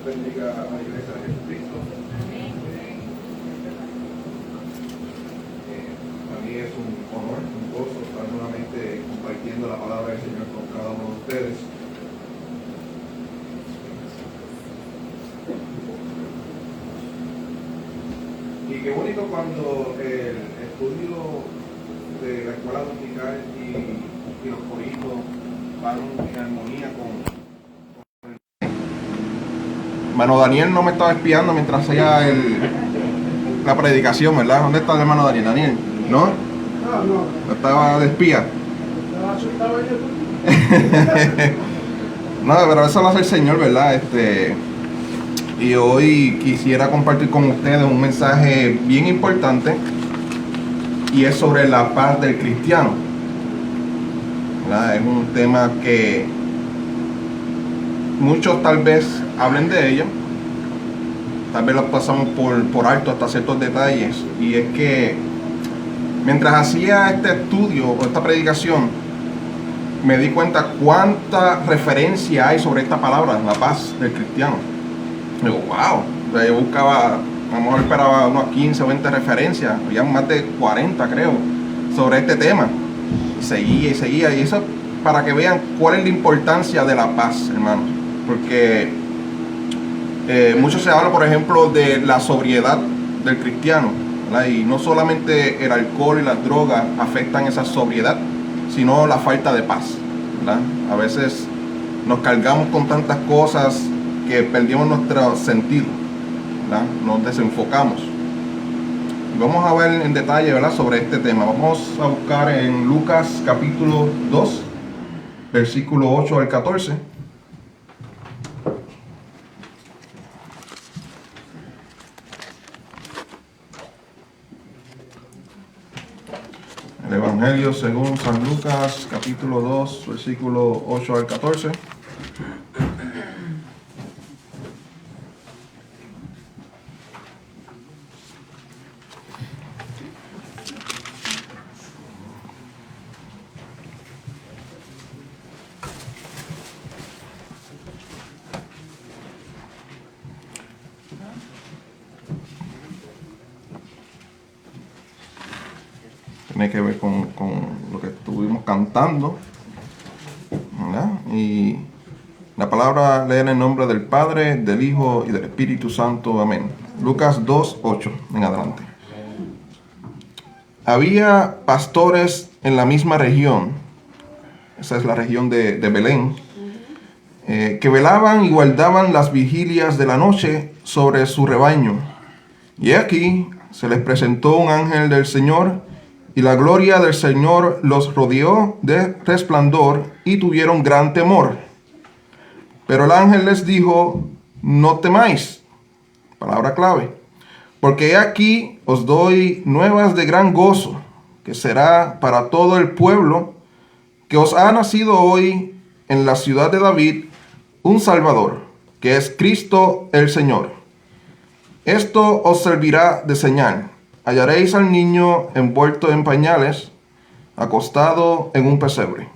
bendiga a la Iglesia de Jesucristo. Para mí es un honor, un gozo estar nuevamente compartiendo la palabra del Señor con cada uno de ustedes. Y qué bonito cuando el estudio de la escuela dominical y los corintios van en armonía con... Hermano Daniel no me estaba espiando mientras hacía la predicación, ¿verdad? ¿Dónde está el hermano Daniel? ¿Daniel? ¿No? No. Estaba de espía. No, pero eso lo hace el Señor, ¿verdad? Y hoy quisiera compartir con ustedes un mensaje bien importante y es sobre la paz del cristiano, ¿verdad? Es un tema que muchos tal vez hablen de ello, tal vez lo pasamos por alto hasta ciertos detalles, y es que mientras hacía este estudio o esta predicación me di cuenta cuánta referencia hay sobre esta palabra, la paz del cristiano. Digo, wow, o sea, yo buscaba, a lo mejor esperaba unas 15 o 20 referencias, había más de 40 creo, sobre este tema, y seguía, y eso para que vean cuál es la importancia de la paz, hermanos, porque mucho se habla, por ejemplo, de la sobriedad del cristiano, ¿verdad? Y no solamente el alcohol y las drogas afectan esa sobriedad, sino la falta de paz, ¿verdad? A veces nos cargamos con tantas cosas que perdimos nuestro sentido, ¿verdad? Nos desenfocamos. Y vamos a ver en detalle, ¿verdad?, sobre este tema. Vamos a buscar en Lucas capítulo 2, versículo 8 al 14. El Evangelio según San Lucas, capítulo 2, versículo 8 al 14. Tiene que ver con lo que estuvimos cantando, ¿verdad? Y la palabra lee en el nombre del Padre, del Hijo y del Espíritu Santo. Amén. Lucas 2:8 en adelante. Había pastores en la misma región, esa es la región de Belén, que velaban y guardaban las vigilias de la noche sobre su rebaño. Y aquí se les presentó un ángel del Señor, y la gloria del Señor los rodeó de resplandor, y tuvieron gran temor. Pero el ángel les dijo: no temáis, palabra clave, porque he aquí os doy nuevas de gran gozo, que será para todo el pueblo, que os ha nacido hoy en la ciudad de David un Salvador, que es Cristo el Señor. Esto os servirá de señal: hallaréis al niño envuelto en pañales, acostado en un pesebre.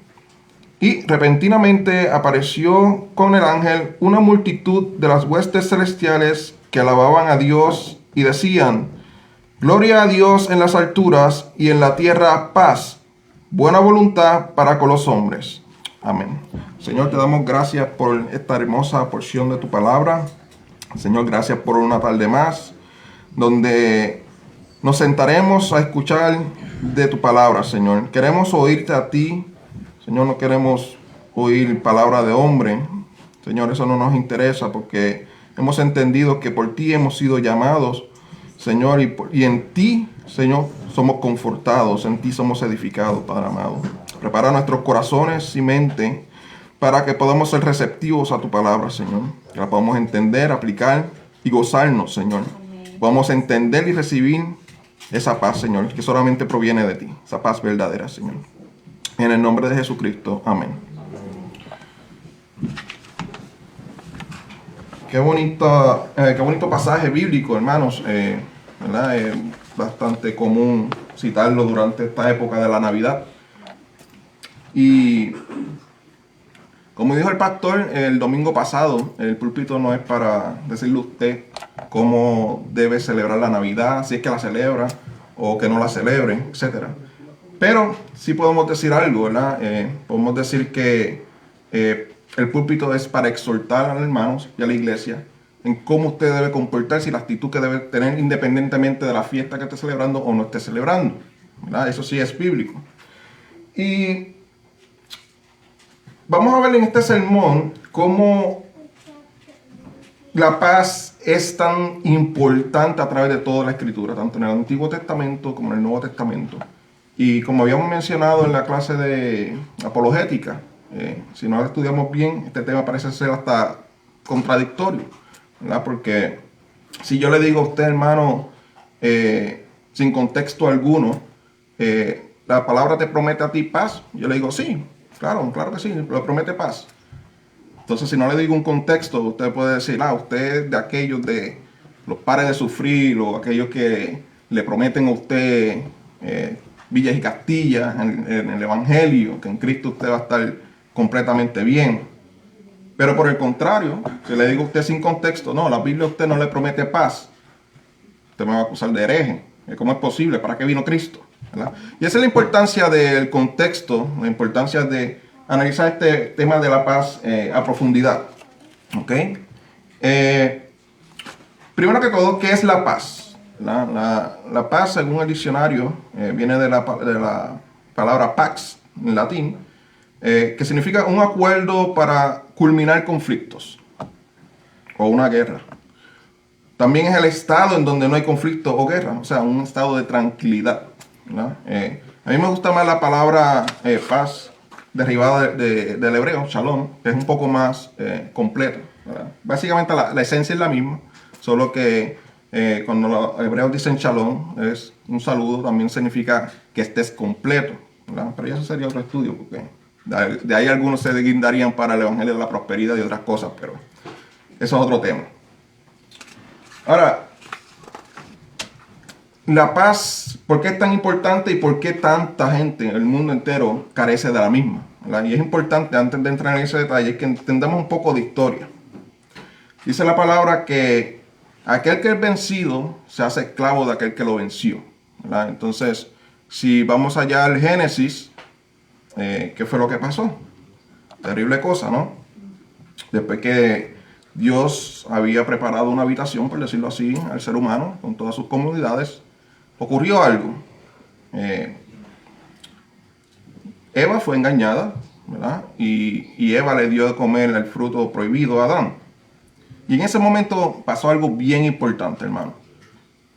Y repentinamente apareció con el ángel una multitud de las huestes celestiales que alababan a Dios y decían: gloria a Dios en las alturas, y en la tierra paz, buena voluntad para con los hombres. Amén. Señor, te damos gracias por esta hermosa porción de tu palabra. Señor, gracias por una tarde más, donde nos sentaremos a escuchar de tu palabra, Señor. Queremos oírte a ti, Señor, no queremos oír palabra de hombre. Señor, eso no nos interesa, porque hemos entendido que por ti hemos sido llamados, Señor, y en ti, Señor, somos confortados, en ti somos edificados, Padre amado. Prepara nuestros corazones y mente para que podamos ser receptivos a tu palabra, Señor. Que la podamos entender, aplicar y gozarnos, Señor. Podamos entender y recibir esa paz, Señor, que solamente proviene de ti. Esa paz verdadera, Señor. En el nombre de Jesucristo. Amén. Qué bonito pasaje bíblico, hermanos. ¿Verdad? Es bastante común citarlo durante esta época de la Navidad. Y Como dijo el pastor el domingo pasado, el púlpito no es para decirle a usted cómo debe celebrar la Navidad, si es que la celebra o que no la celebre, etc. Pero sí podemos decir algo, ¿verdad? Podemos decir que el púlpito es para exhortar a los hermanos y a la iglesia en cómo usted debe comportarse y la actitud que debe tener independientemente de la fiesta que esté celebrando o no esté celebrando, ¿verdad? Eso sí es bíblico. Y vamos a ver en este sermón cómo la paz es tan importante a través de toda la Escritura, tanto en el Antiguo Testamento como en el Nuevo Testamento. Y como habíamos mencionado en la clase de apologética, si no lo estudiamos bien, este tema parece ser hasta contradictorio, ¿verdad? Porque si yo le digo a usted, hermano, sin contexto alguno, la palabra te promete a ti paz, yo le digo, sí, claro que sí, lo promete paz. Entonces, si no le digo un contexto, usted puede decir, usted es de aquellos de los pares de sufrir o aquellos que le prometen a usted villas y castillas en el Evangelio, que en Cristo usted va a estar completamente bien. Pero por el contrario, si le digo a usted sin contexto, no, la Biblia a usted no le promete paz, usted me va a acusar de hereje. ¿Cómo es posible? ¿Para qué vino Cristo? ¿Verdad? Y esa es la importancia del contexto, la importancia de analizar este tema de la paz a profundidad. ¿Ok? Primero que todo, ¿qué es la paz? La paz, según el diccionario, viene de la palabra pax, en latín, que significa un acuerdo para culminar conflictos o una guerra. También es el estado en donde no hay conflicto o guerra, o sea, un estado de tranquilidad, ¿verdad? A mí me gusta más la palabra paz derivada del hebreo, shalom, que es un poco más completa, ¿verdad? Básicamente la esencia es la misma, solo que cuando los hebreos dicen shalom, es un saludo, también significa que estés completo, ¿verdad? Pero eso sería otro estudio, porque de ahí algunos se guindarían para el evangelio de la prosperidad y otras cosas, pero eso es otro tema. Ahora, la paz, ¿por qué es tan importante y por qué tanta gente en el mundo entero carece de la misma? ¿Verdad? Y es importante, antes de entrar en ese detalle, que entendamos un poco de historia. Dice la palabra que aquel que es vencido se hace esclavo de aquel que lo venció, ¿verdad? Entonces, si vamos allá al Génesis, ¿qué fue lo que pasó? Terrible cosa, ¿no? Después que Dios había preparado una habitación, por decirlo así, al ser humano, con todas sus comodidades, ocurrió algo. Eva fue engañada, ¿verdad? Y Eva le dio de comer el fruto prohibido a Adán. Y en ese momento pasó algo bien importante, hermano.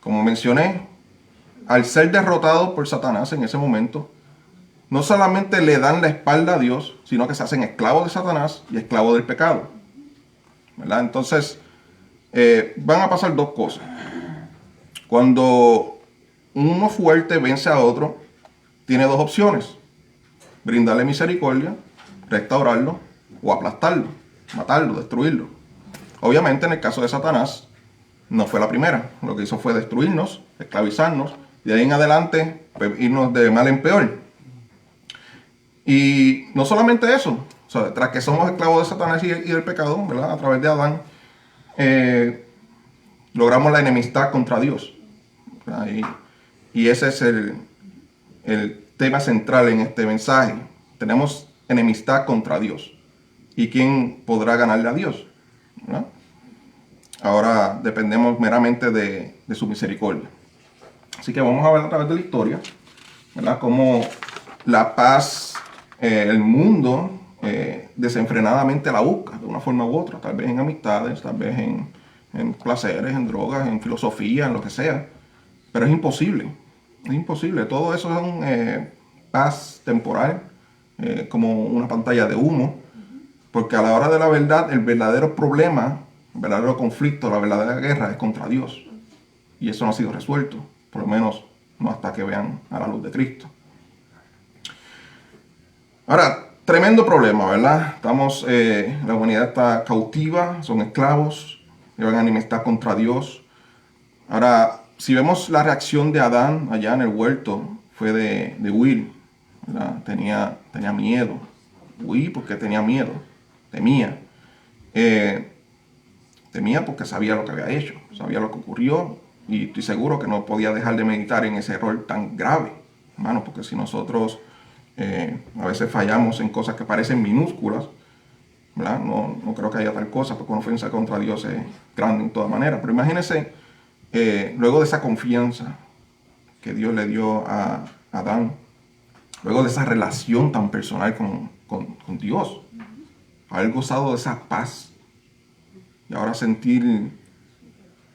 Como mencioné, al ser derrotado por Satanás en ese momento, no solamente le dan la espalda a Dios, sino que se hacen esclavos de Satanás y esclavos del pecado, ¿verdad? Entonces, van a pasar dos cosas. Cuando uno fuerte vence a otro, tiene dos opciones: brindarle misericordia, restaurarlo o aplastarlo, matarlo, destruirlo. Obviamente en el caso de Satanás no fue la primera. Lo que hizo fue destruirnos, esclavizarnos, y de ahí en adelante pues, irnos de mal en peor. Y no solamente eso, o sea, tras que somos esclavos de Satanás y del pecado, ¿verdad? A través de Adán, logramos la enemistad contra Dios. Y ese es el tema central en este mensaje. Tenemos enemistad contra Dios. ¿Y quién podrá ganarle a Dios? ¿Verdad? Ahora dependemos meramente de su misericordia. Así que vamos a ver a través de la historia, ¿verdad? Cómo la paz, el mundo desenfrenadamente la busca de una forma u otra, tal vez en amistades, tal vez en placeres, en drogas, en filosofía, en lo que sea. Pero es imposible. Todo eso es paz temporal, como una pantalla de humo, porque a la hora de la verdad, el verdadero problema, el verdadero conflicto, la verdadera guerra es contra Dios. Y eso no ha sido resuelto, por lo menos no hasta que vean a la luz de Cristo. Ahora, tremendo problema, ¿verdad? La humanidad está cautiva, son esclavos, llevan enemistad contra Dios. Ahora, si vemos la reacción de Adán allá en el huerto, fue de huir, ¿verdad? Tenía miedo. Huí porque tenía miedo. temía. Temía porque sabía lo que había hecho, sabía lo que ocurrió, y estoy seguro que no podía dejar de meditar en ese error tan grave, hermano, porque si nosotros a veces fallamos en cosas que parecen minúsculas, ¿verdad? No creo que haya tal cosa, porque una ofensa contra Dios es grande en toda manera. Pero imagínense, luego de esa confianza que Dios le dio a Adán, luego de esa relación tan personal con Dios, haber gozado de esa paz, y ahora sentir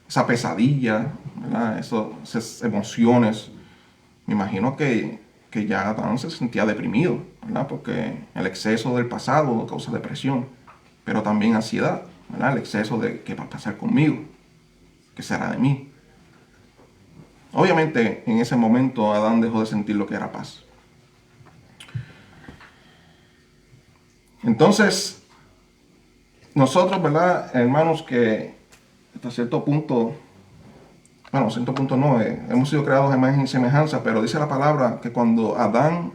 esa pesadilla, ¿verdad? Esas emociones, me imagino que ya Adán se sentía deprimido, ¿verdad? Porque el exceso del pasado causa depresión, pero también ansiedad, ¿verdad? El exceso de qué va a pasar conmigo, qué será de mí. Obviamente en ese momento Adán dejó de sentir lo que era paz. Entonces, nosotros, ¿verdad, hermanos, que hasta cierto punto, bueno, cierto punto no, hemos sido creados en imagen y semejanza, pero dice la palabra que cuando Adán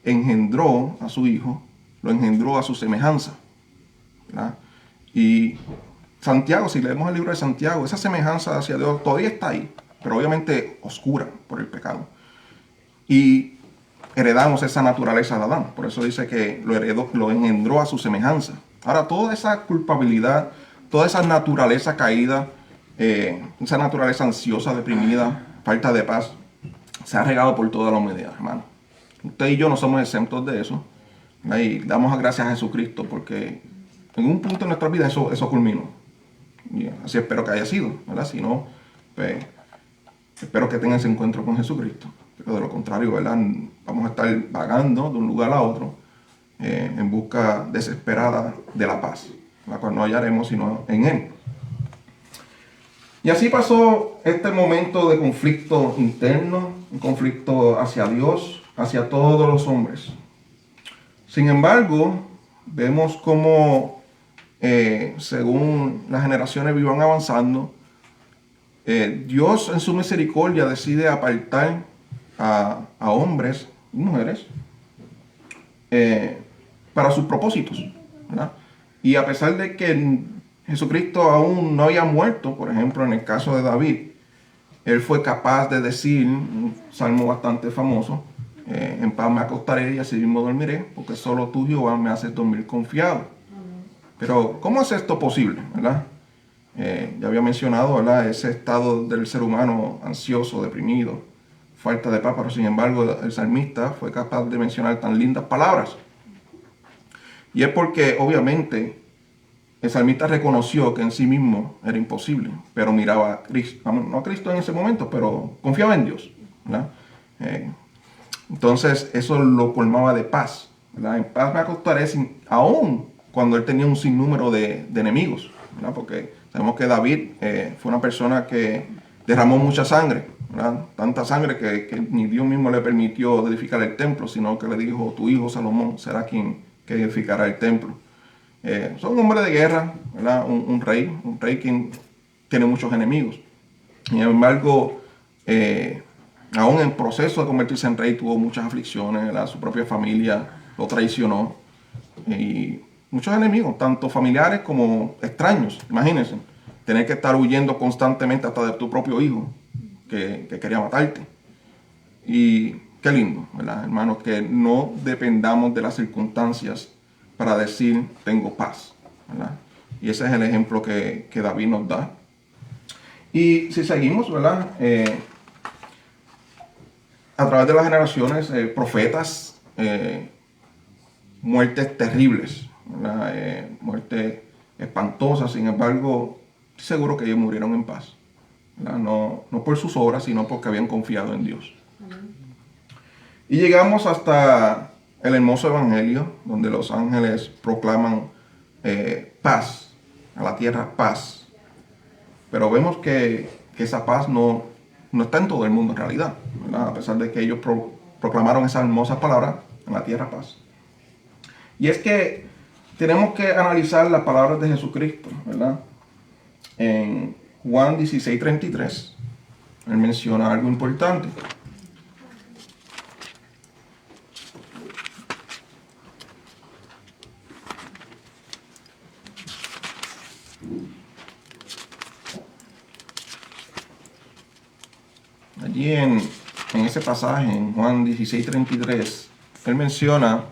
engendró a su hijo, lo engendró a su semejanza, ¿verdad? Y Santiago, si leemos el libro de Santiago, esa semejanza hacia Dios todavía está ahí, pero obviamente oscura por el pecado. Y heredamos esa naturaleza de Adán, por eso dice que lo engendró a su semejanza. Ahora, toda esa culpabilidad, toda esa naturaleza caída, esa naturaleza ansiosa, deprimida, falta de paz, se ha regado por toda la humanidad, hermano. Usted y yo no somos exentos de eso. Y damos gracias a Jesucristo porque en un punto de nuestra vida eso culminó. Y así espero que haya sido, ¿verdad? Si no, pues espero que tengan ese encuentro con Jesucristo. Pero de lo contrario, ¿verdad? Vamos a estar vagando de un lugar a otro en busca desesperada de la paz, la cual no hallaremos sino en Él. Y así pasó este momento de conflicto interno, un conflicto hacia Dios, hacia todos los hombres. Sin embargo, vemos cómo, según las generaciones iban avanzando, Dios en su misericordia decide apartar a hombres y mujeres para sus propósitos, ¿verdad? Y a pesar de que Jesucristo aún no había muerto, por ejemplo, en el caso de David, él fue capaz de decir, un salmo bastante famoso, en paz me acostaré y así mismo dormiré, porque solo tú, Jehová, me haces dormir confiado. Pero, ¿cómo es esto posible, verdad? Ya había mencionado, ¿verdad?, ese estado del ser humano ansioso, deprimido, falta de paz, pero sin embargo el salmista fue capaz de mencionar tan lindas palabras. Y es porque obviamente el salmista reconoció que en sí mismo era imposible, pero miraba a Cristo, no a Cristo en ese momento, pero confiaba en Dios, ¿verdad? Entonces eso lo colmaba de paz, ¿verdad? En paz me acostaré aún cuando él tenía un sinnúmero de enemigos, ¿verdad? Porque sabemos que David fue una persona que derramó mucha sangre, ¿verdad? Tanta sangre que ni Dios mismo le permitió edificar el templo, sino que le dijo, tu hijo Salomón será quien que edificará el templo. Son un hombre de guerra, ¿verdad? Un rey quien tiene muchos enemigos. Sin embargo, aún en proceso de convertirse en rey tuvo muchas aflicciones, ¿verdad? Su propia familia lo traicionó y muchos enemigos, tanto familiares como extraños. Imagínense, tener que estar huyendo constantemente hasta de tu propio hijo que quería matarte. Y qué lindo, ¿verdad, hermanos? Que no dependamos de las circunstancias para decir tengo paz, ¿verdad? Y ese es el ejemplo que David nos da. Y si seguimos, ¿verdad? A través de las generaciones, profetas, muertes terribles, ¿verdad? Muertes espantosas, sin embargo, seguro que ellos murieron en paz, ¿verdad? No por sus obras, sino porque habían confiado en Dios. Y llegamos hasta el hermoso evangelio, donde los ángeles proclaman paz, a la tierra paz. Pero vemos que esa paz no está en todo el mundo en realidad, ¿verdad? A pesar de que ellos proclamaron esas hermosas palabras, en la tierra paz. Y es que tenemos que analizar las palabras de Jesucristo, ¿verdad? En Juan 16:33, él menciona algo importante. allí en ese pasaje, en Juan 16:33, él menciona: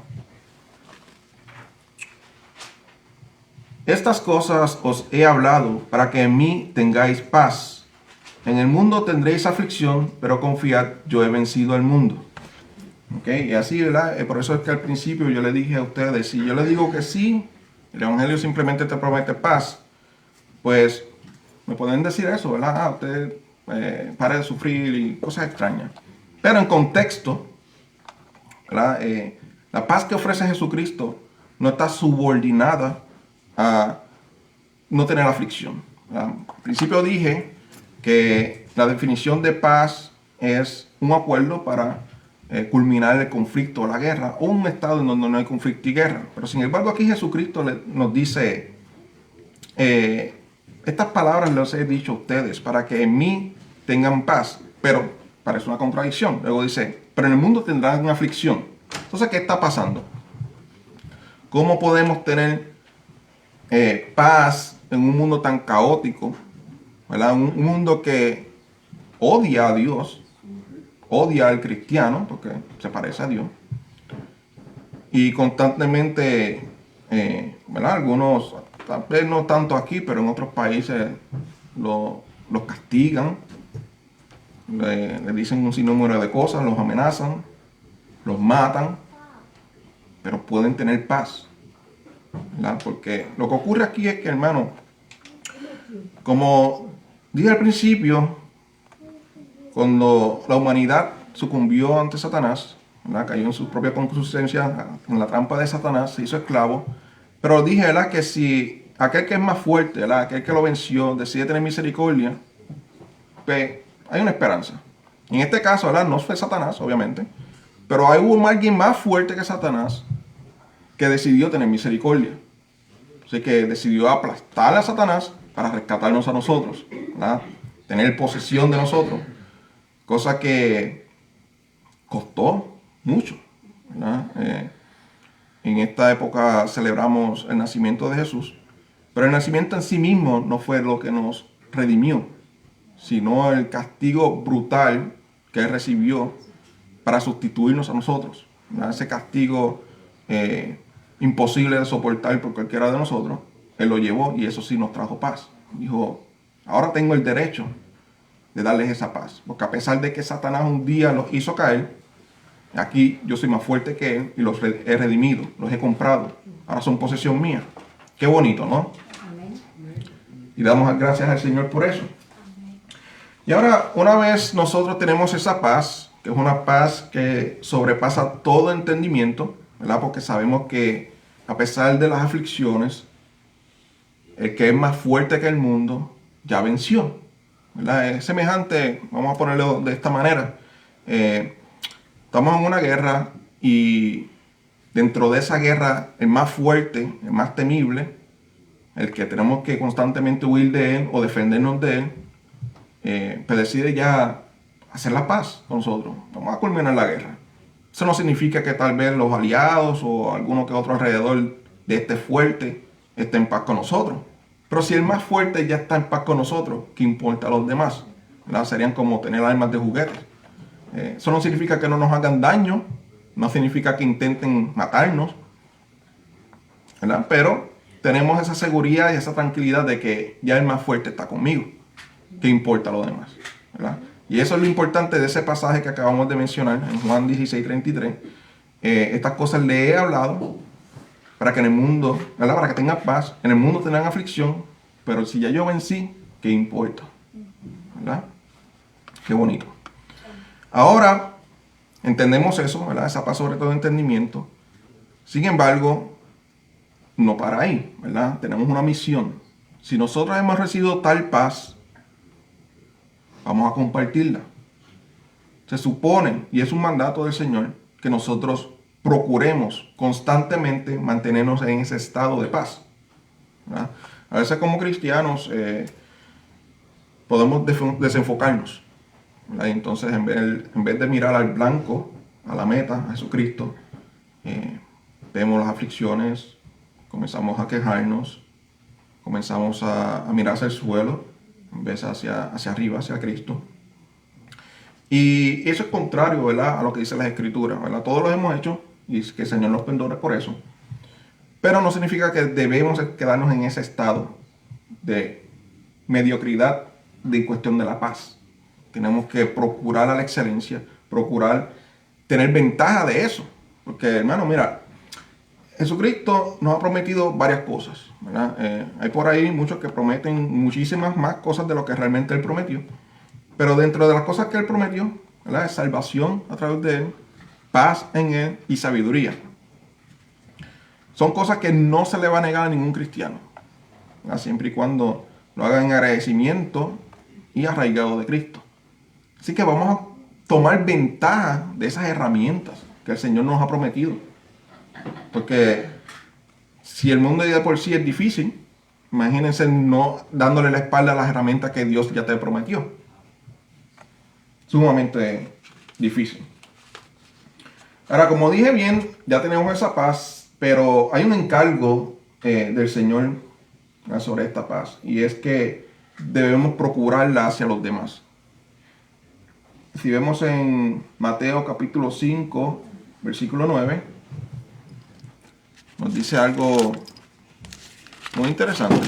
estas cosas os he hablado para que en mí tengáis paz. En el mundo tendréis aflicción, pero confiad, yo he vencido al mundo. Y así, ¿verdad? Por eso es que al principio yo le dije a ustedes, si yo les digo que sí, el Evangelio simplemente te promete paz, pues me pueden decir eso, ¿verdad? Usted pare de sufrir y cosas extrañas. Pero en contexto, ¿verdad? La paz que ofrece Jesucristo no está subordinada a no tener aflicción, ¿verdad? Al principio dije que la definición de paz es un acuerdo para culminar el conflicto o la guerra, o un estado en donde no hay conflicto y guerra. Pero sin embargo aquí Jesucristo nos dice, estas palabras les he dicho a ustedes para que en mí tengan paz, pero parece una contradicción. Luego dice, pero en el mundo tendrán una aflicción. Entonces, ¿qué está pasando? ¿Cómo podemos tener paz en un mundo tan caótico, ¿verdad? Un mundo que odia a Dios, odia al cristiano, porque se parece a Dios, y constantemente, ¿verdad? Algunos, tal vez no tanto aquí, pero en otros países los castigan, le dicen un sinnúmero de cosas, los amenazan, los matan, pero pueden tener paz, ¿verdad? Porque lo que ocurre aquí es que, hermano, como dije al principio, cuando la humanidad sucumbió ante Satanás, ¿verdad? Cayó en su propia concupiscencia, en la trampa de Satanás, se hizo esclavo. Pero dije, ¿verdad?, que si aquel que es más fuerte, ¿verdad?, aquel que lo venció, decide tener misericordia, pues hay una esperanza. En este caso, ¿verdad?, no fue Satanás, obviamente, pero hubo alguien más fuerte que Satanás que decidió tener misericordia. Así que decidió aplastar a Satanás para rescatarnos a nosotros, ¿verdad?, tener posesión de nosotros. Cosa que costó mucho, ¿verdad? En esta época celebramos el nacimiento de Jesús, pero el nacimiento en sí mismo no fue lo que nos redimió, sino el castigo brutal que Él recibió para sustituirnos a nosotros, ¿verdad? Ese castigo imposible de soportar por cualquiera de nosotros, Él lo llevó y eso sí nos trajo paz. Dijo, ahora tengo el derecho de darles esa paz, porque a pesar de que Satanás un día los hizo caer, aquí yo soy más fuerte que él y los he redimido, los he comprado, ahora son posesión mía. Qué bonito, ¿no? Amén. Y damos gracias al Señor por eso. Y ahora, una vez nosotros tenemos esa paz, que es una paz que sobrepasa todo entendimiento, ¿verdad? Porque sabemos que a pesar de las aflicciones, el que es más fuerte que el mundo ya venció, ¿verdad? Es semejante, vamos a ponerlo de esta manera. Estamos en una guerra y dentro de esa guerra el más fuerte, el más temible, el que tenemos que constantemente huir de él o defendernos de él, pues decide ya hacer la paz con nosotros. Vamos a culminar la guerra. Eso no significa que tal vez los aliados o alguno que otro alrededor de este fuerte esté en paz con nosotros. Pero si el más fuerte ya está en paz con nosotros, ¿qué importa a los demás? ¿Verdad? Serían como tener armas de juguete. Eso no significa que no nos hagan daño, no significa que intenten matarnos, ¿verdad? Pero tenemos esa seguridad y esa tranquilidad de que ya el más fuerte está conmigo. ¿Qué importa a los demás? ¿Verdad? Y eso es lo importante de ese pasaje que acabamos de mencionar en Juan 16:33. Estas cosas le he hablado para que en el mundo, ¿verdad?, para que tengan paz. En el mundo tendrán aflicción, pero si ya yo vencí, ¿qué importa? ¿Verdad? Qué bonito. Ahora entendemos eso, ¿verdad? Esa paz sobre todo entendimiento. Sin embargo, no para ahí, ¿verdad? Tenemos una misión. Si nosotros hemos recibido tal paz, vamos a compartirla. Se supone, y es un mandato del Señor, que nosotros procuremos constantemente mantenernos en ese estado de paz, ¿verdad? A veces como cristianos podemos desenfocarnos, ¿verdad? Y entonces en vez de mirar al blanco, a la meta, a Jesucristo, vemos las aflicciones, comenzamos a quejarnos, comenzamos a mirar hacia el suelo en vez hacia arriba, hacia Cristo. Y eso es contrario, ¿verdad?, a lo que dice las Escrituras, ¿verdad? Todos lo hemos hecho y que el Señor nos perdone por eso. Pero no significa que debemos quedarnos en ese estado de mediocridad de cuestión de la paz. Tenemos que procurar la excelencia, procurar tener ventaja de eso. Porque, hermano, mira, Jesucristo nos ha prometido varias cosas, ¿verdad? Hay por ahí muchos que prometen muchísimas más cosas de lo que realmente Él prometió. Pero dentro de las cosas que Él prometió, ¿verdad?, es salvación a través de Él, paz en Él y sabiduría. Son cosas que no se le va a negar a ningún cristiano, ¿verdad?, siempre y cuando lo haga en agradecimiento y arraigado de Cristo. Así que vamos a tomar ventaja de esas herramientas que el Señor nos ha prometido. Porque si el mundo ya de por sí es difícil, imagínense no dándole la espalda a las herramientas que Dios ya te prometió. Sumamente difícil. Ahora, como dije bien, ya tenemos esa paz, pero hay un encargo del Señor sobre esta paz, y es que debemos procurarla hacia los demás. Si vemos en Mateo capítulo 5, versículo 9, nos dice algo muy interesante.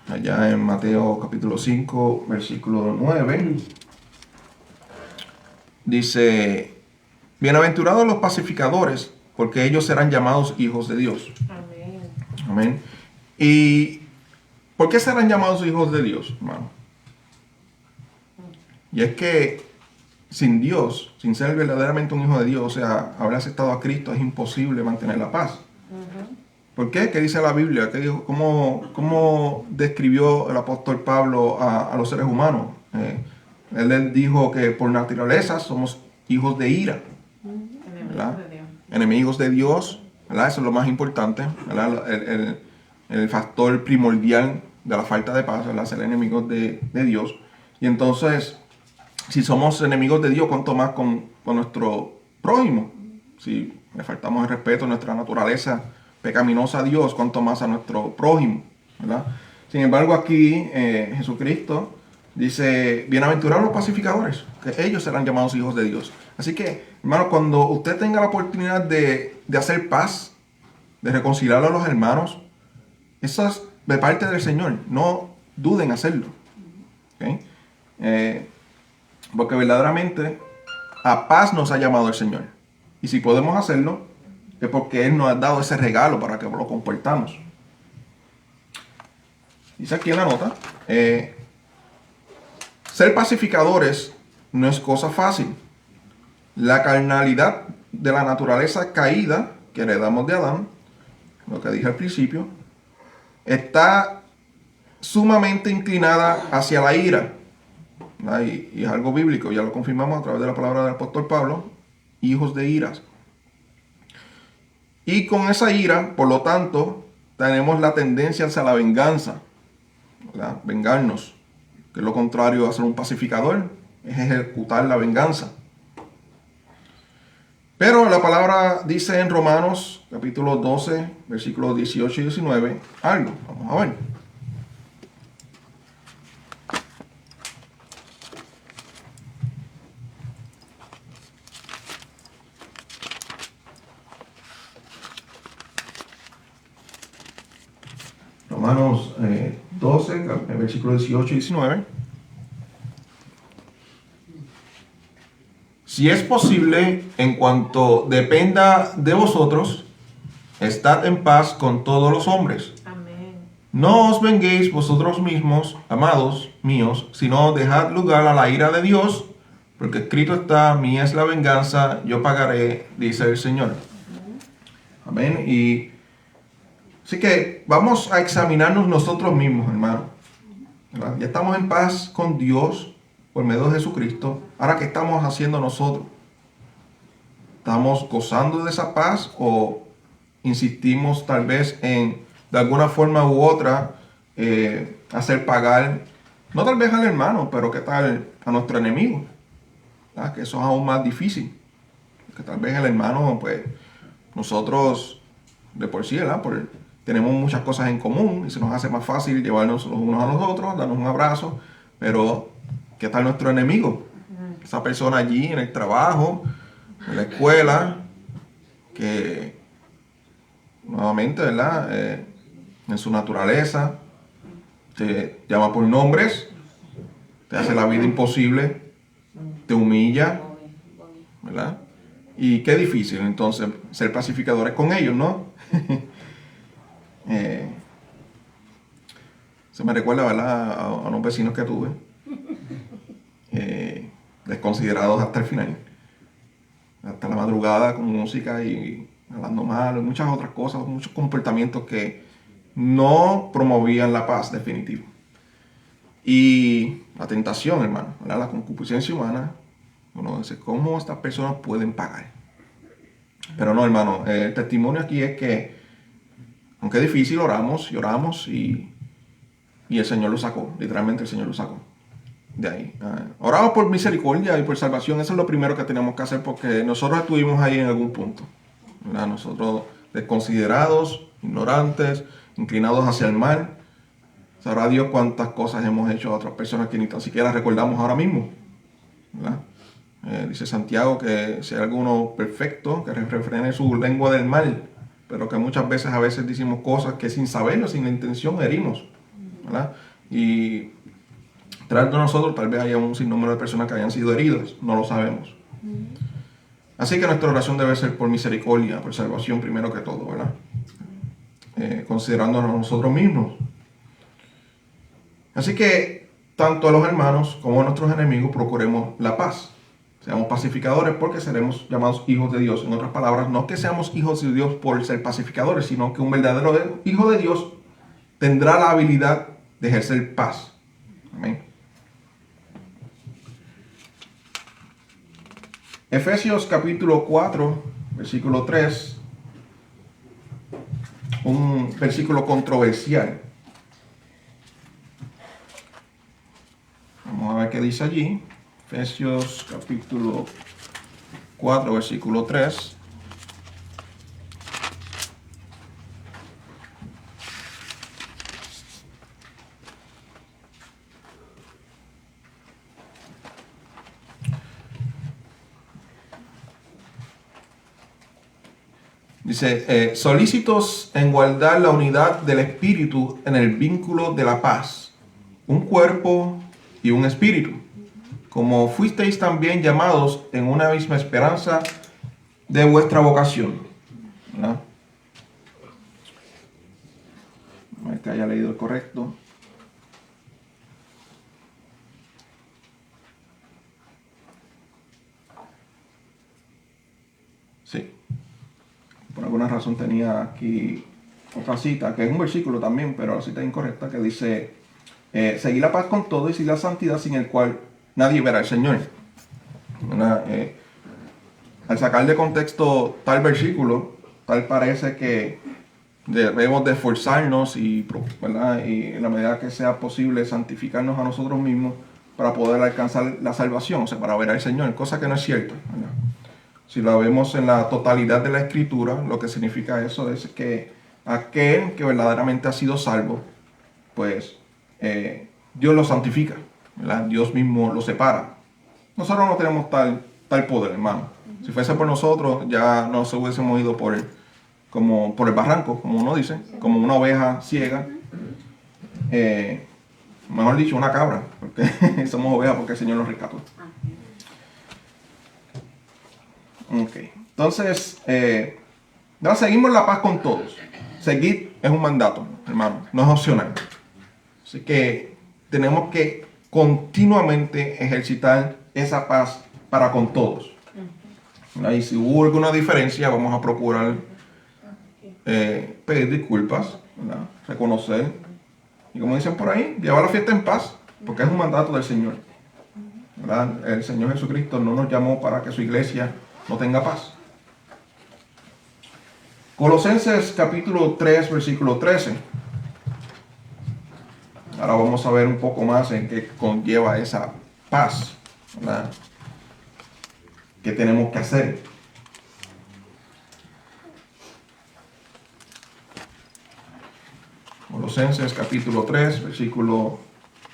Allá en Mateo capítulo 5, versículo 9, dice: bienaventurados los pacificadores, porque ellos serán llamados hijos de Dios. Amén. Amén. ¿Y por qué serán llamados hijos de Dios, hermano? Y es que sin Dios, sin ser verdaderamente un hijo de Dios, o sea, haber aceptado a Cristo, es imposible mantener la paz. ¿Por qué? ¿Qué dice la Biblia? ¿Qué dijo? ¿Cómo describió el apóstol Pablo a los seres humanos? Él dijo que por naturaleza somos hijos de ira, ¿verdad? Enemigos de Dios, ¿verdad? Eso es lo más importante, ¿verdad? El factor primordial de la falta de paz, ¿verdad?, ser enemigos de Dios. Y entonces, si somos enemigos de Dios, ¿cuánto más con nuestro prójimo? Si le faltamos el respeto a nuestra naturaleza pecaminosa a Dios, cuanto más a nuestro prójimo, ¿verdad? Sin embargo, aquí Jesucristo dice: bienaventurados los pacificadores, que ellos serán llamados hijos de Dios. Así que, hermano, cuando usted tenga la oportunidad de hacer paz, de reconciliar a los hermanos, eso es de parte del Señor. No duden en hacerlo, ¿okay? Porque verdaderamente a paz nos ha llamado el Señor. Y si podemos hacerlo, es porque Él nos ha dado ese regalo para que lo compartamos. Dice aquí en la nota: ser pacificadores no es cosa fácil. La carnalidad de la naturaleza caída que heredamos de Adán, lo que dije al principio, está sumamente inclinada hacia la ira. Y es algo bíblico, ya lo confirmamos a través de la palabra del apóstol Pablo: hijos de iras. Y con esa ira, por lo tanto, tenemos la tendencia hacia la venganza, ¿verdad? Vengarnos, que es lo contrario a ser un pacificador, es ejecutar la venganza. Pero la palabra dice en Romanos capítulo 12, versículos 18 y 19, algo. Vamos a ver. Romanos 12, versículos 18 y 19. Si es posible, en cuanto dependa de vosotros, estad en paz con todos los hombres. Amén. No os venguéis vosotros mismos, amados míos, sino dejad lugar a la ira de Dios, porque escrito está: mía es la venganza, yo pagaré, dice el Señor. Amén. Y así que vamos a examinarnos nosotros mismos, hermano, ¿verdad? Ya estamos en paz con Dios por medio de Jesucristo. Ahora, ¿qué estamos haciendo nosotros? ¿Estamos gozando de esa paz o insistimos tal vez en, de alguna forma u otra, hacer pagar No tal vez al hermano, pero ¿qué tal a nuestro enemigo? ¿Verdad? Que eso es aún más difícil. Que tal vez el hermano, pues, nosotros de por sí, ¿verdad? Tenemos muchas cosas en común y se nos hace más fácil llevarnos los unos a los otros, darnos un abrazo, pero ¿qué tal nuestro enemigo? Esa persona allí en el trabajo, en la escuela, que nuevamente, ¿verdad? En su naturaleza, te llama por nombres, te hace la vida imposible, te humilla, ¿verdad? Y qué difícil entonces ser pacificadores con ellos, ¿no? Se me recuerda, ¿verdad? A unos vecinos que tuve, desconsiderados hasta el final, hasta la madrugada con música y hablando mal, y muchas otras cosas, muchos comportamientos que no promovían la paz definitiva. Y la tentación, hermano, ¿verdad? La concupiscencia humana, uno dice, ¿cómo estas personas pueden pagar? Pero no, hermano, el testimonio aquí es que, aunque es difícil, oramos y oramos y el Señor lo sacó, literalmente el Señor lo sacó de ahí. Oramos por misericordia y por salvación, eso es lo primero que tenemos que hacer porque nosotros estuvimos ahí en algún punto, ¿verdad? Nosotros desconsiderados, ignorantes, inclinados hacia el mal. Sabrá Dios cuántas cosas hemos hecho a otras personas que ni tan siquiera recordamos ahora mismo, ¿verdad? Dice Santiago que si hay alguno perfecto, que refrene su lengua del mal, pero que muchas veces a veces decimos cosas que sin saberlo, sin la intención, herimos, ¿verdad? Y tras de nosotros tal vez haya un sinnúmero de personas que hayan sido heridas, no lo sabemos. Así que nuestra oración debe ser por misericordia, por salvación primero que todo, ¿verdad? Considerándonos a nosotros mismos. Así que tanto a los hermanos como a nuestros enemigos procuremos la paz. Seamos pacificadores porque seremos llamados hijos de Dios. En otras palabras, no que seamos hijos de Dios por ser pacificadores, sino que un verdadero hijo de Dios tendrá la habilidad de ejercer paz. Amén. Efesios capítulo 4, versículo 3, un versículo controversial. Vamos a ver qué dice allí. Efesios capítulo 4, versículo 3. Dice, solícitos en guardar la unidad del espíritu en el vínculo de la paz, un cuerpo y un espíritu, como fuisteis también llamados en una misma esperanza de vuestra vocación. ¿Verdad? A ver que haya leído el correcto. Sí. Por alguna razón tenía aquí otra cita, que es un versículo también, pero la cita es incorrecta, que dice, seguid la paz con todo y sin la santidad sin el cual nadie verá al Señor. Al sacar de contexto tal versículo, tal parece que debemos de esforzarnos y, ¿verdad? Y en la medida que sea posible santificarnos a nosotros mismos para poder alcanzar la salvación, o sea, para ver al Señor, cosa que no es cierta, ¿verdad? Si lo vemos en la totalidad de la Escritura, lo que significa eso es que aquel que verdaderamente ha sido salvo, pues Dios lo santifica, ¿verdad? Dios mismo lo separa. Nosotros no tenemos tal poder, hermano. Si fuese por nosotros, ya no se hubiésemos ido por el barranco, como uno dice, como una oveja ciega. Mejor dicho, una cabra, porque somos ovejas porque el Señor nos rescató. Ok, entonces, seguimos la paz con todos. Seguir es un mandato, hermano, no es opcional. Así que tenemos que continuamente ejercitar esa paz para con todos. Y si hubo alguna diferencia, vamos a procurar pedir disculpas, ¿verdad? Reconocer. Y como dicen por ahí, llevar la fiesta en paz, porque es un mandato del Señor, ¿verdad? El Señor Jesucristo no nos llamó para que su iglesia no tenga paz. Colosenses capítulo 3, versículo 13. Ahora vamos a ver un poco más en qué conlleva esa paz, ¿verdad? ¿Qué tenemos que hacer? Colosenses capítulo 3, versículo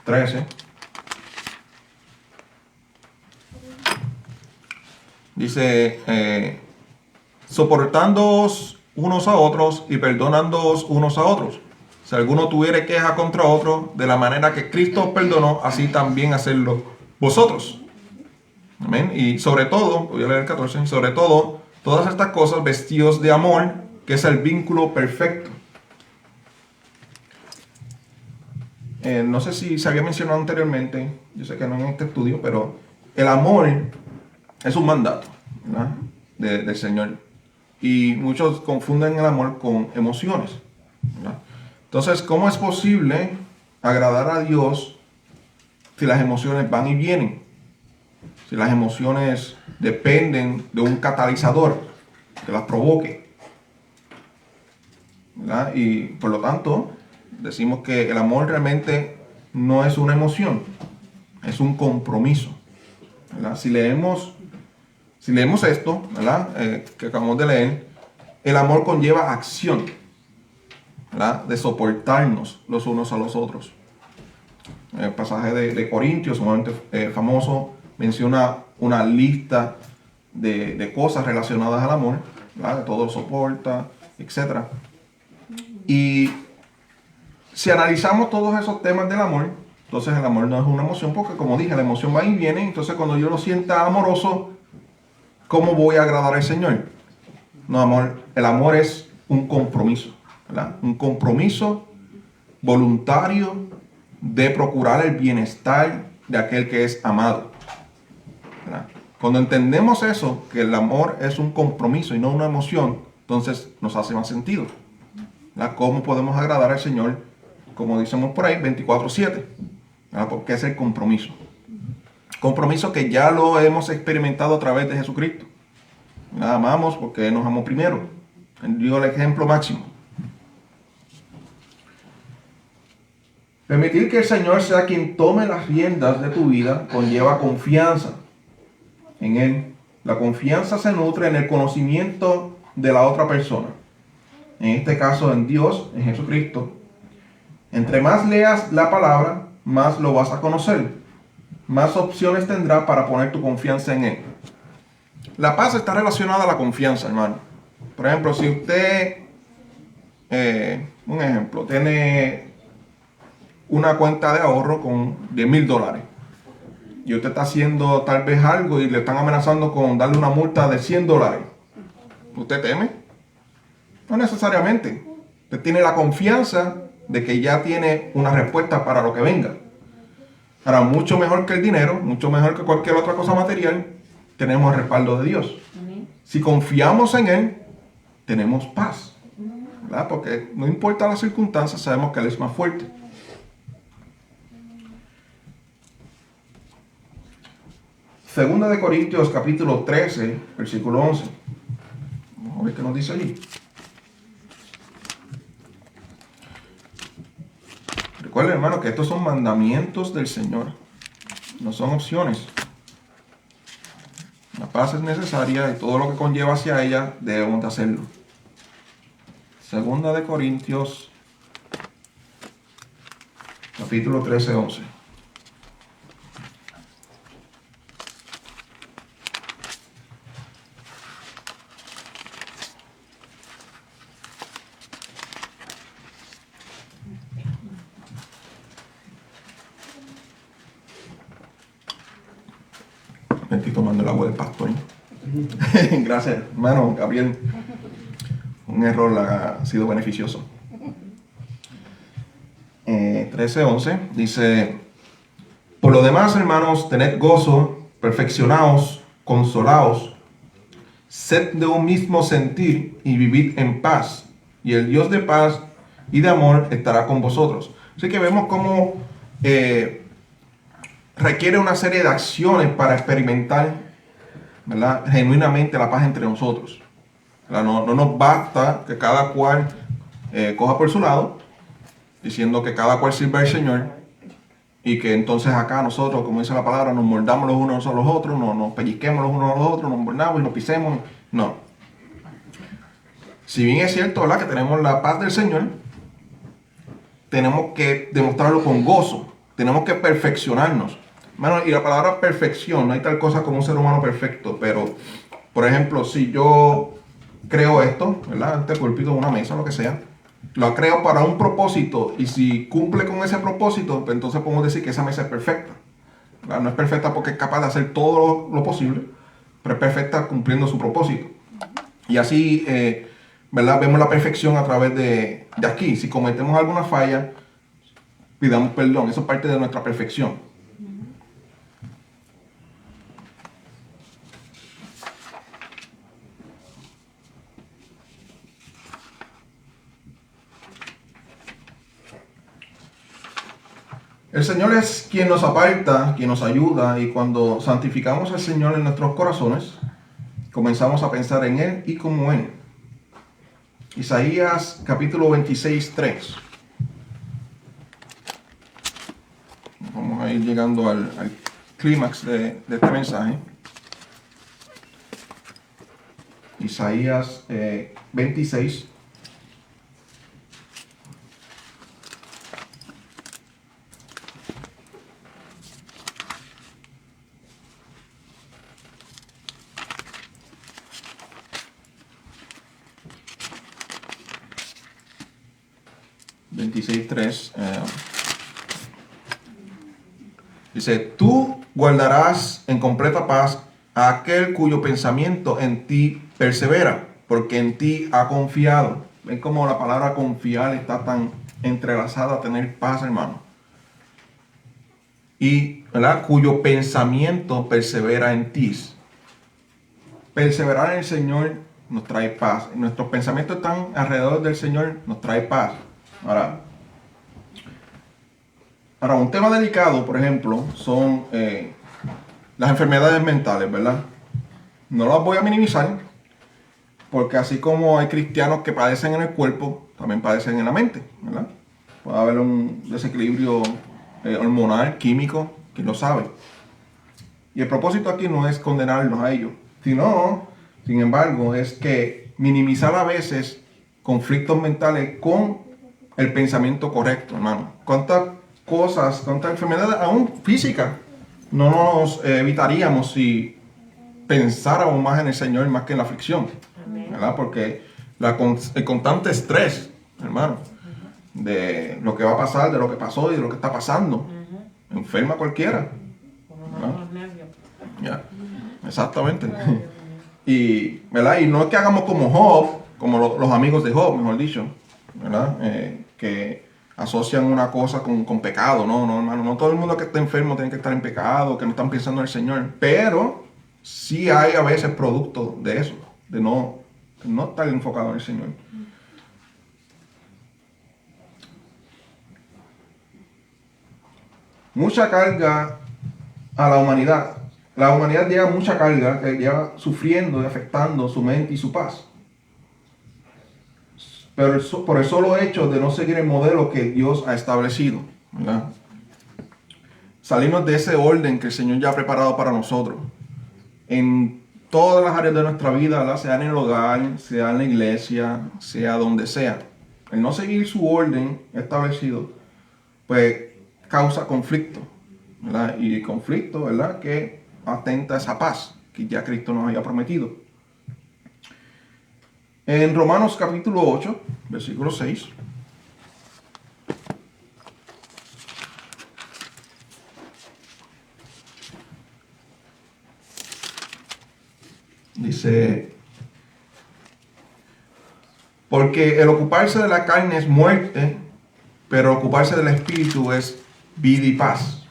13. Dice, soportándoos unos a otros y perdonándoos unos a otros. Si alguno tuviere queja contra otro, de la manera que Cristo os perdonó, así también hacedlo vosotros. Amén. Y sobre todo, voy a leer el 14, sobre todo, todas estas cosas vestidos de amor, que es el vínculo perfecto. No sé si se había mencionado anteriormente, yo sé que no en este estudio, pero el amor es un mandato, ¿verdad? Del Señor. Y muchos confunden el amor con emociones, ¿verdad? Entonces, ¿cómo es posible agradar a Dios si las emociones van y vienen? Si las emociones dependen de un catalizador que las provoque, ¿verdad? Y por lo tanto, decimos que el amor realmente no es una emoción, es un compromiso, ¿verdad? Si leemos esto, ¿verdad? Que acabamos de leer, el amor conlleva acción, ¿verdad? De soportarnos los unos a los otros. El pasaje de Corintios, sumamente famoso, menciona una lista de cosas relacionadas al amor, ¿verdad? Todo lo soporta, etc. Y si analizamos todos esos temas del amor, entonces el amor no es una emoción, porque como dije, la emoción va y viene. Entonces cuando yo lo sienta amoroso, ¿cómo voy a agradar al Señor? No, amor, el amor es un compromiso, ¿verdad? Un compromiso voluntario de procurar el bienestar de aquel que es amado, ¿verdad? Cuando entendemos eso, que el amor es un compromiso y no una emoción, entonces nos hace más sentido, ¿verdad? ¿Cómo podemos agradar al Señor? Como decimos por ahí, 24/7, ¿verdad? Porque es el compromiso. Compromiso que ya lo hemos experimentado a través de Jesucristo. ¿Verdad? Amamos porque Él nos amó primero. Él dio el ejemplo máximo. Permitir que el Señor sea quien tome las riendas de tu vida conlleva confianza en Él. La confianza se nutre en el conocimiento de la otra persona. En este caso, en Dios, en Jesucristo. Entre más leas la palabra, más lo vas a conocer. Más opciones tendrás para poner tu confianza en Él. La paz está relacionada a la confianza, hermano. Por ejemplo, si usted, un ejemplo, tiene una cuenta de ahorro con $10,000 y usted está haciendo tal vez algo y le están amenazando con darle una multa de $100, ¿usted teme? No necesariamente. Usted tiene la confianza de que ya tiene una respuesta para lo que venga. Ahora, mucho mejor que el dinero, mucho mejor que cualquier otra cosa material, tenemos el respaldo de Dios. Si confiamos en Él, tenemos paz, ¿verdad? Porque no importa las circunstancias, sabemos que Él es más fuerte. Segunda de Corintios capítulo 13, versículo 11. Vamos a ver qué nos dice allí. Recuerden, hermano, que estos son mandamientos del Señor, no son opciones. La paz es necesaria y todo lo que conlleva hacia ella debemos de hacerlo. Segunda de Corintios capítulo 13, 11. Me estoy tomando el agua del pastor. Gracias, hermano Gabriel. Un error ha sido beneficioso. 13:11 dice: por lo demás, hermanos, tened gozo, perfeccionaos, consolaos, sed de un mismo sentir y vivid en paz, y el Dios de paz y de amor estará con vosotros. Así que vemos cómo requiere una serie de acciones para experimentar, ¿verdad?, genuinamente la paz entre nosotros. No nos basta que cada cual coja por su lado, diciendo que cada cual sirve al Señor, y que entonces acá nosotros, como dice la palabra, nos mordamos los unos a los otros, nos pellizquemos los unos a los otros, nos mordamos y nos pisemos. No. Si bien es cierto, ¿verdad?, que tenemos la paz del Señor, tenemos que demostrarlo con gozo, tenemos que perfeccionarnos. Bueno, y la palabra perfección, no hay tal cosa como un ser humano perfecto, pero, por ejemplo, si yo creo esto, ¿verdad?, este púlpito, una mesa, lo que sea, lo creo para un propósito, y si cumple con ese propósito, pues entonces podemos decir que esa mesa es perfecta. ¿Verdad? No es perfecta porque es capaz de hacer todo lo posible, pero es perfecta cumpliendo su propósito. Y así, ¿verdad?, vemos la perfección a través de aquí. Si cometemos alguna falla, pidamos perdón. Eso es parte de nuestra perfección. El Señor es quien nos aparta, quien nos ayuda, y cuando santificamos al Señor en nuestros corazones, comenzamos a pensar en Él y como Él. Isaías capítulo 26, 3. Vamos a ir llegando al clímax de este mensaje. Isaías 26. Dice, tú guardarás en completa paz a aquel cuyo pensamiento en ti persevera, porque en ti ha confiado. ¿Ven cómo la palabra confiar está tan entrelazada a tener paz, hermano? Y, ¿verdad?, cuyo pensamiento persevera en ti. Perseverar en el Señor nos trae paz. Nuestros pensamientos están alrededor del Señor, nos trae paz. Ahora, un tema delicado, por ejemplo, son las enfermedades mentales, ¿verdad? No las voy a minimizar, porque así como hay cristianos que padecen en el cuerpo, también padecen en la mente, ¿verdad? Puede haber un desequilibrio hormonal, químico, quién lo sabe. Y el propósito aquí no es condenarlos a ellos, sino, sin embargo, es que minimizar a veces conflictos mentales con el pensamiento correcto, hermano. ¿Cuántas cosas, cuántas enfermedades, aún físicas, no nos evitaríamos si pensáramos más en el Señor más que en la aflicción? ¿Verdad? Porque el constante estrés, hermano, de lo que va a pasar, de lo que pasó y de lo que está pasando, enferma a cualquiera. Ya, exactamente. Y, ¿verdad?, y no es que hagamos como Job, como los amigos de Job, mejor dicho, ¿verdad?, que asocian una cosa con pecado. No, hermano, no todo el mundo que está enfermo tiene que estar en pecado, que no están pensando en el Señor, pero sí hay a veces producto de eso, de no estar enfocado en el Señor. Mucha carga a la humanidad. La humanidad lleva mucha carga, que lleva sufriendo y afectando su mente y su paz. Pero por el solo hecho de no seguir el modelo que Dios ha establecido, ¿verdad? Salimos de ese orden que el Señor ya ha preparado para nosotros. En todas las áreas de nuestra vida, ¿verdad?, sea en el hogar, sea en la iglesia, sea donde sea. El no seguir su orden establecido, pues causa conflicto, ¿verdad? Y conflicto, ¿verdad?, que atenta a esa paz que ya Cristo nos había prometido. En Romanos capítulo 8, versículo 6. Dice, porque el ocuparse de la carne es muerte, pero ocuparse del espíritu es vida y paz.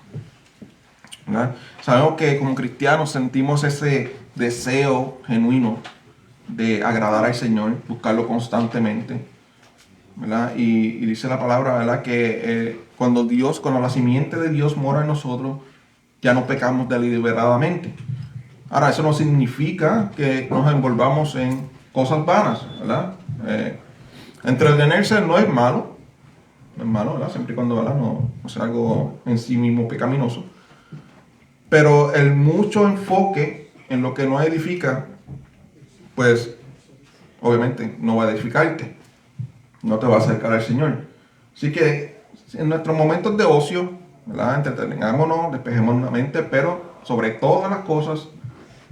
¿Verdad? Sabemos que como cristianos sentimos ese deseo genuino de agradar al Señor, buscarlo constantemente, ¿verdad? Y dice la palabra, ¿verdad?, que cuando la simiente de Dios mora en nosotros, ya no pecamos deliberadamente. Ahora, eso no significa que nos envolvamos en cosas vanas, ¿verdad? Entretenerse no es malo, no es malo, ¿verdad? Siempre y cuando, ¿verdad? No sea algo en sí mismo pecaminoso. Pero el mucho enfoque en lo que no edifica, pues obviamente no va a edificarte, no te va a acercar al Señor. Así que en nuestros momentos de ocio, ¿verdad? Entretengámonos, despejemos la mente, pero sobre todas las cosas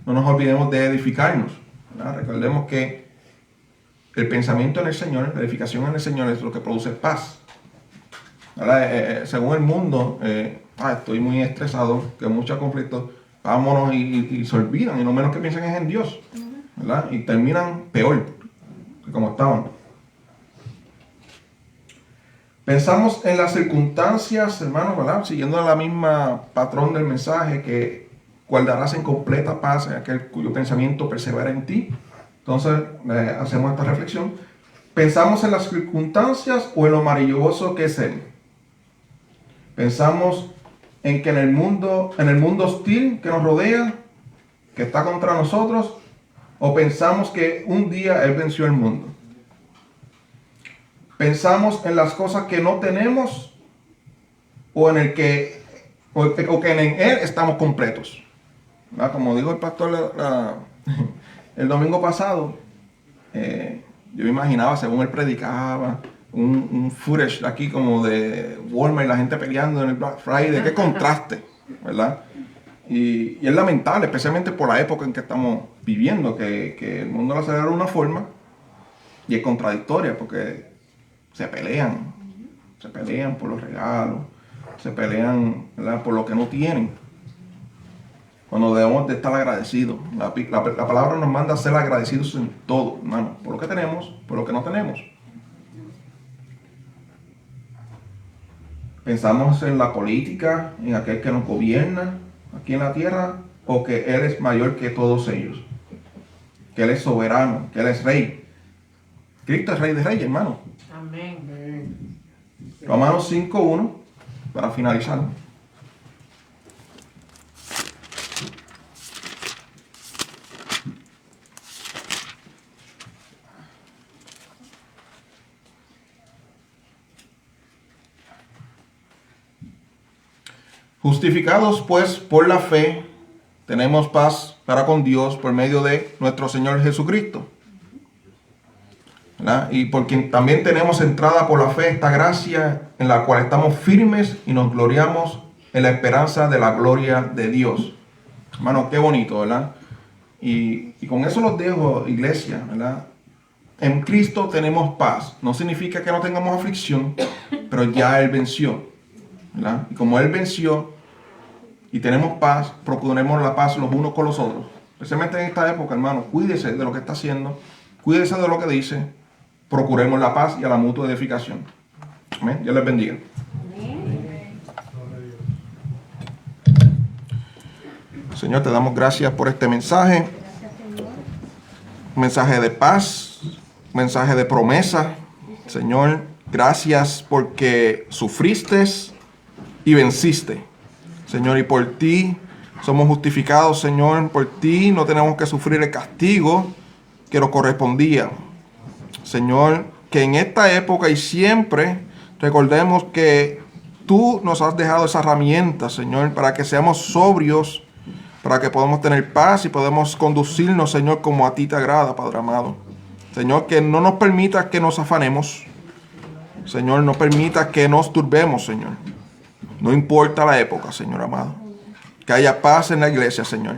no nos olvidemos de edificarnos, ¿verdad? Recordemos que el pensamiento en el Señor, la edificación en el Señor es lo que produce paz. Según el mundo, estoy muy estresado, que muchos conflictos, vámonos y se olvidan, y no menos que piensen es en Dios, ¿verdad? Y terminan peor que como estaban. Pensamos en las circunstancias, hermanos, ¿verdad? Siguiendo la misma patrón del mensaje, que guardarás en completa paz a aquel cuyo pensamiento persevera en ti. Entonces, hacemos esta reflexión. ¿Pensamos en las circunstancias o en lo maravilloso que es Él? Pensamos en que en el mundo hostil que nos rodea, que está contra nosotros, o pensamos que un día Él venció el mundo. Pensamos en las cosas que no tenemos, o que en Él estamos completos. ¿Verdad? Como dijo el pastor el domingo pasado, yo me imaginaba, según él predicaba, un footage aquí como de Walmart y la gente peleando en el Black Friday. Qué contraste, ¿verdad? Y es lamentable, especialmente por la época en que estamos viviendo, que el mundo lo celebra de una forma y es contradictoria, porque se pelean por los regalos, se pelean, ¿verdad?, por lo que no tienen, cuando debemos de estar agradecidos. La palabra nos manda a ser agradecidos en todo, hermano, por lo que tenemos, por lo que no tenemos. Pensamos en la política, en aquel que nos gobierna aquí en la tierra, o que Él es mayor que todos ellos, que Él es soberano, que Él es rey. Cristo es rey de reyes, hermano. Amén. Romanos 5:1, para finalizar. Justificados pues por la fe, tenemos paz para con Dios por medio de nuestro Señor Jesucristo, ¿verdad? Y por quien también tenemos entrada por la fe esta gracia, en la cual estamos firmes y nos gloriamos en la esperanza de la gloria de Dios. Hermano, qué bonito, ¿verdad? Y con eso los dejo, iglesia, ¿verdad? En Cristo tenemos paz. No significa que no tengamos aflicción, pero ya Él venció, ¿verdad? Y como Él venció y tenemos paz, procuremos la paz los unos con los otros. Especialmente en esta época, hermano, cuídese de lo que está haciendo, cuídese de lo que dice, procuremos la paz y a la mutua edificación. Amén. Dios les bendiga. Señor, te damos gracias por este mensaje. Un mensaje de paz, un mensaje de promesa. Señor, gracias porque sufriste y venciste. Señor, y por ti somos justificados, Señor. Por ti no tenemos que sufrir el castigo que nos correspondía. Señor, que en esta época y siempre recordemos que tú nos has dejado esa herramienta, Señor, para que seamos sobrios, para que podamos tener paz y podamos conducirnos, Señor, como a ti te agrada, Padre amado. Señor, que no nos permita que nos afanemos. Señor, no permita que nos turbemos, Señor. No importa la época, Señor amado. Que haya paz en la iglesia, Señor.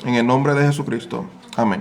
En el nombre de Jesucristo. Amén.